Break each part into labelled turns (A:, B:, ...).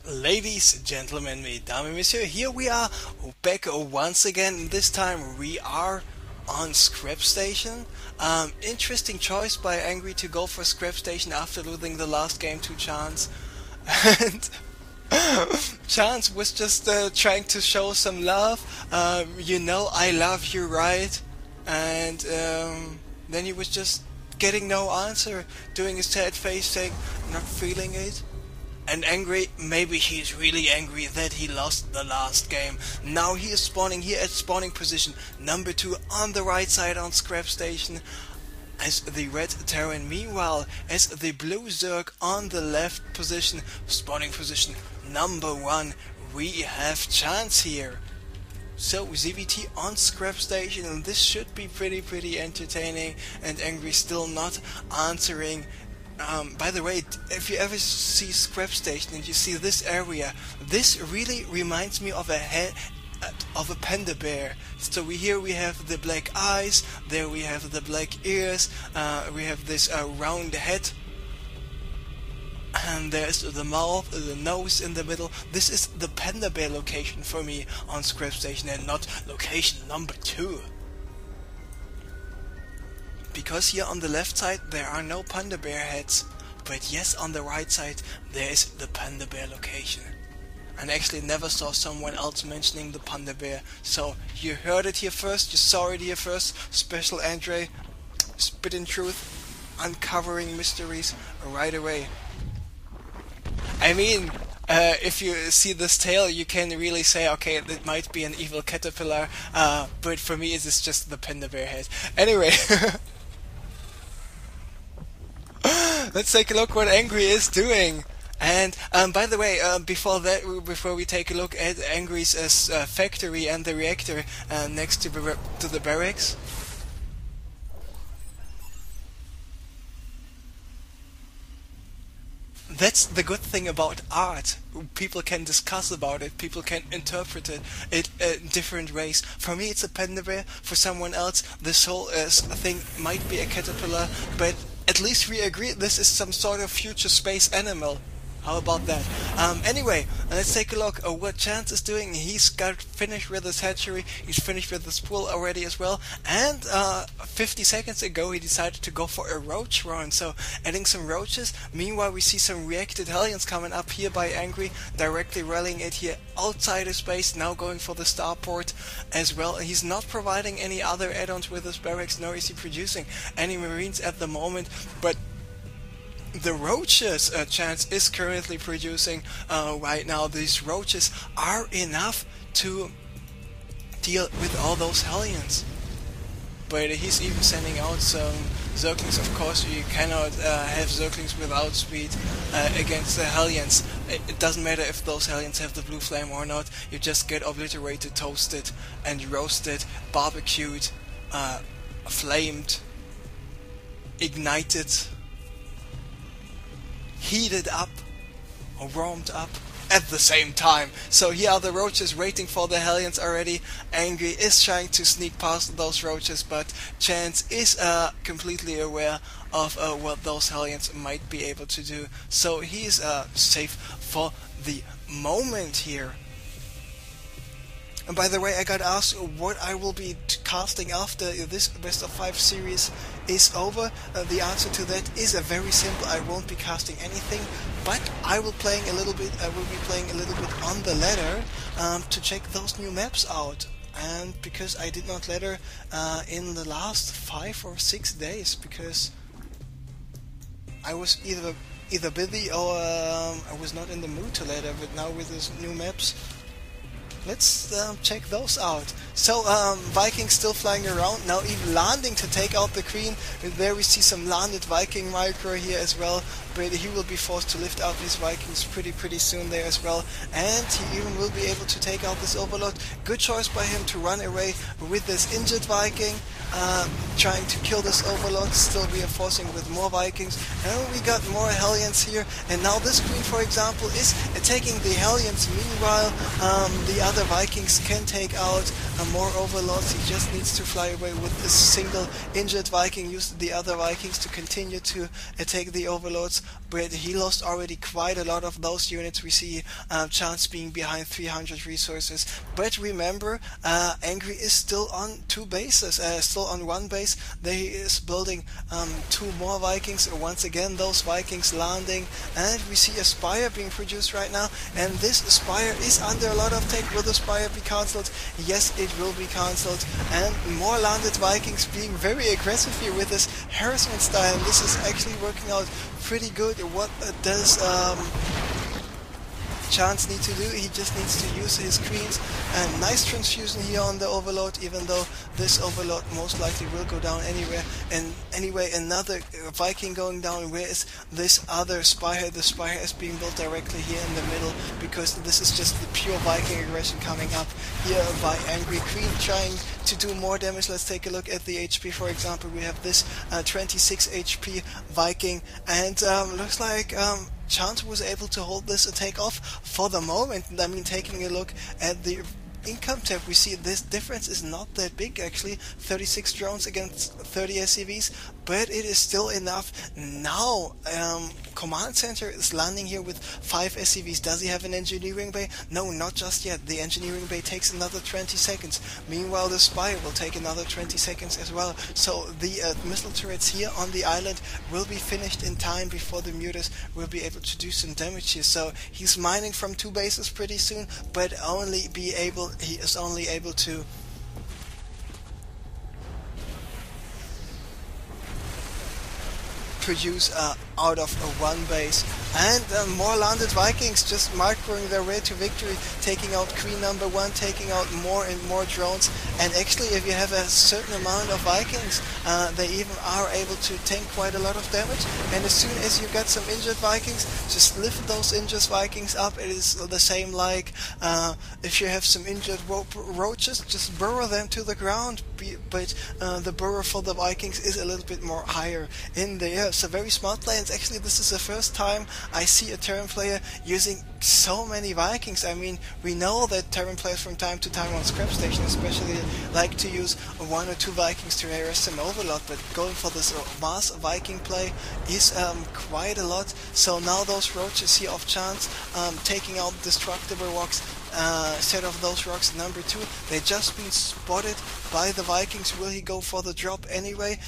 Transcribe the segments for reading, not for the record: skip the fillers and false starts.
A: Ladies, gentlemen, mesdames et messieurs, here we are back once again. This time we are on Scrap Station. Interesting choice by Angry to go for Scrap Station after losing the last game to ChAnCe. And ChAnCe was just trying to show some love. I love you, right? And then he was just getting no answer, doing his sad face saying, not feeling it. And angry, maybe he's really angry that he lost the last game. Now he is spawning here at spawning position number 2 on the right side on Scrap Station as the red Terran. Meanwhile, as the blue Zerg on the left position, spawning position number 1, we have ChAnCe here. So ZVT on Scrap Station, and this should be pretty entertaining, and Angry still not answering. By the way, if you ever see Scrap Station and you see this area, this really reminds me of a panda bear. So here we have the black eyes, there we have the black ears, we have this round head, and there's the mouth, the nose in the middle. This is the panda bear location for me on Scrap Station, and not location number 2. Because here on the left side there are no panda bear heads, but yes, on the right side there is the panda bear location. And actually never saw someone else mentioning the panda bear, so you heard it here first, you saw it here first. Special Andre, spit in truth, uncovering mysteries right away. I mean, if you see this tail, you can really say, okay, it might be an evil caterpillar, but for me it is just the panda bear head. Anyway. Let's take a look what Angry is doing. And by the way, before we take a look at Angry's factory and the reactor next to the barracks, that's the good thing about art. People can discuss about it, people can interpret it different ways. For me it's a panda bear, for someone else this whole thing might be a caterpillar, but at least we agree this is some sort of future space animal. How about that? Anyway, let's take a look at what ChAnCe is doing. He's got finished with his hatchery, he's finished with his pool already as well, and 50 seconds ago he decided to go for a roach run, so adding some roaches. Meanwhile we see some reacted Hellions coming up here by Angry, directly rallying it here outside of space, now going for the starport as well. He's not providing any other add-ons with his barracks, nor is he producing any marines at the moment, but the roaches ChAnCe is currently producing right now. These roaches are enough to deal with all those Hellions. But he's even sending out some Zerglings. Of course, you cannot have Zerglings without speed against the Hellions. It doesn't matter if those Hellions have the blue flame or not. You just get obliterated, toasted, and roasted, barbecued, flamed, ignited, heated up or warmed up at the same time. So here are the roaches waiting for the Hellions already. Angry is trying to sneak past those roaches, but ChAnCe is completely aware of what those Hellions might be able to do. So he is safe for the moment here. And by the way, I got asked what I will be casting after this best of 5 series is over. The answer to that is very simple. I won't be casting anything, but I will be playing a little bit on the ladder to check those new maps out. And because I did not ladder in the last 5 or 6 days, because I was either busy or I was not in the mood to ladder. But now with these new maps, let's check those out. So Vikings still flying around, now even landing to take out the Queen. And there we see some landed Viking micro here as well, but he will be forced to lift out his Vikings pretty soon there as well, and he even will be able to take out this Overlord. Good choice by him to run away with this injured Viking, trying to kill this Overlord, still reinforcing with more Vikings, and we got more Hellions here. And now this Queen, for example, is attacking the Hellions. Meanwhile the other other Vikings can take out more overlords. He just needs to fly away with a single injured Viking, use the other Vikings to continue to attack the overlords, but he lost already quite a lot of those units. We see ChAnCe being behind 300 resources, but remember, vVvNGry is still on 2 bases, still on 1 base. There he is building 2 more Vikings. Once again, those Vikings landing, and we see a Spire being produced right now, and this Spire is under a lot of attack. Will the Spire be cancelled? Yes, it will be cancelled, and more landed Vikings being very aggressive here with this harassment style, and this is actually working out pretty good. What does ChAnCe need to do? He just needs to use his queens, and nice transfusion here on the overlord, even though this overlord most likely will go down anywhere. And anyway, another Viking going down. Where is this other Spire? The Spire is being built directly here in the middle, because this is just the pure Viking aggression coming up here by vVvNGry. Queen trying to do more damage. Let's take a look at the HP, for example. We have this 26 HP Viking, and looks like ChAnCe was able to hold this attack off for the moment. I mean, taking a look at the income tab, we see this difference is not that big actually. 36 drones against 30 SCVs, but it is still enough. Now Command Center is landing here with 5 SCVs. Does he have an engineering bay? No, not just yet. The engineering bay takes another 20 seconds. Meanwhile, the Spire will take another 20 seconds as well. So the missile turrets here on the island will be finished in time before the mutas will be able to do some damage here. So he's mining from 2 bases pretty soon, but he is only able to produce out of 1 base. And more landed Vikings just microing their way to victory, taking out Queen number 1, taking out more and more drones. And actually, if you have a certain amount of Vikings, they even are able to tank quite a lot of damage. And as soon as you get some injured Vikings, just lift those injured Vikings up. It is the same like if you have some injured roaches, just burrow them to the ground. But the burrow for the Vikings is a little bit more higher in the air. So very smart play. And actually, this is the first time I see a Terran player using so many Vikings. I mean, we know that Terran players from time to time on Scrap Station especially like to use 1 or 2 Vikings to harass some overlord, but going for this mass Viking play is quite a lot. So now those roaches here of ChAnCe taking out destructible rocks. Set of those rocks number 2, they just been spotted by the Vikings. Will he go for the drop anyway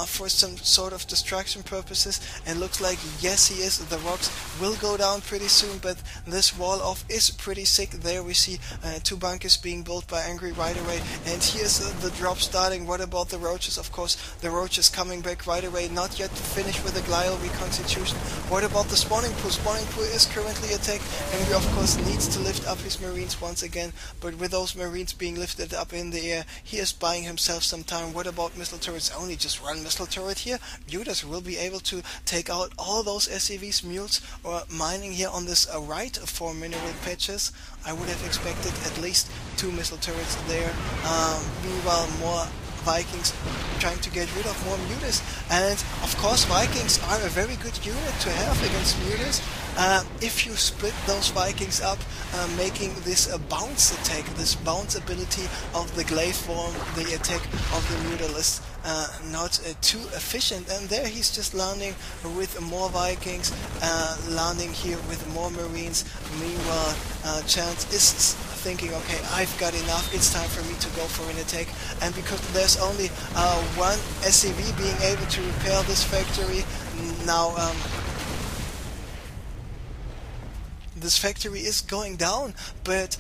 A: for some sort of distraction purposes? And looks like yes he is. The rocks will go down pretty soon, but this wall off is pretty sick. There we see 2 bunkers being built by vVvNGry right away, and here's the drop starting. What about the roaches? Of course the roaches coming back right away, not yet finished with the glial reconstitution. What about the spawning pool? Spawning pool is currently attacked, and we of course needs to lift up his Marines once again, but with those Marines being lifted up in the air, he is buying himself some time. What about missile turrets? Only just 1 missile turret here. Mutas will be able to take out all those SCVs, mules, or mining here on this right for mineral patches. I would have expected at least 2 missile turrets there. Meanwhile, more Vikings trying to get rid of more mutas, and of course Vikings are a very good unit to have against mutas. If you split those Vikings up, making this a bounce attack, this bounce ability of the glaive form, the attack of the mutalist, not too efficient. And there he's just landing with more Vikings, landing here with more Marines. Meanwhile, ChAnCe is thinking, okay, I've got enough, it's time for me to go for an attack. And because there's only 1 SCV being able to repair this factory, now this factory is going down. But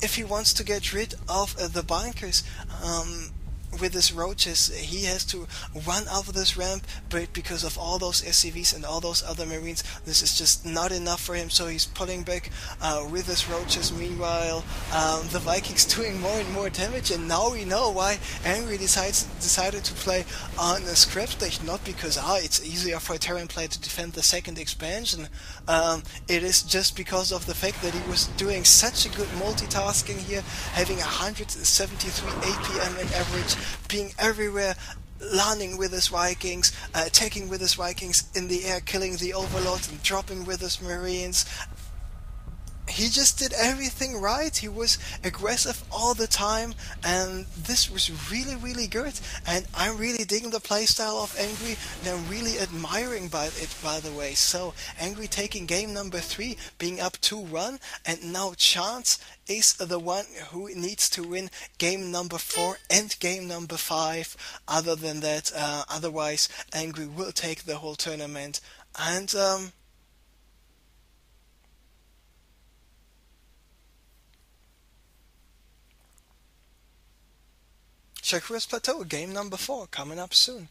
A: if he wants to get rid of the bunkers with his roaches, he has to run up this ramp, but because of all those SCVs and all those other Marines, this is just not enough for him, so he's pulling back with his roaches. Meanwhile, the Vikings doing more and more damage, and now we know why vVvNGry decided to play on a Scrap Station, not because it's easier for a Terran player to defend the 2nd expansion. It is just because of the fact that he was doing such a good multitasking here, having 173 APM in average, being everywhere, landing with his Vikings, attacking with his Vikings in the air, killing the overlords and dropping with his Marines. he just did everything right. He was aggressive all the time, and this was really, really good. And I'm really digging the playstyle of Angry, and I'm really admiring by it, by the way. So, Angry taking game number 3, being up 2-1, and now ChAnCe is the one who needs to win game number 4 and game number 5. Other than that, otherwise, Angry will take the whole tournament. And, Shakura's Plateau, game number 4, coming up soon.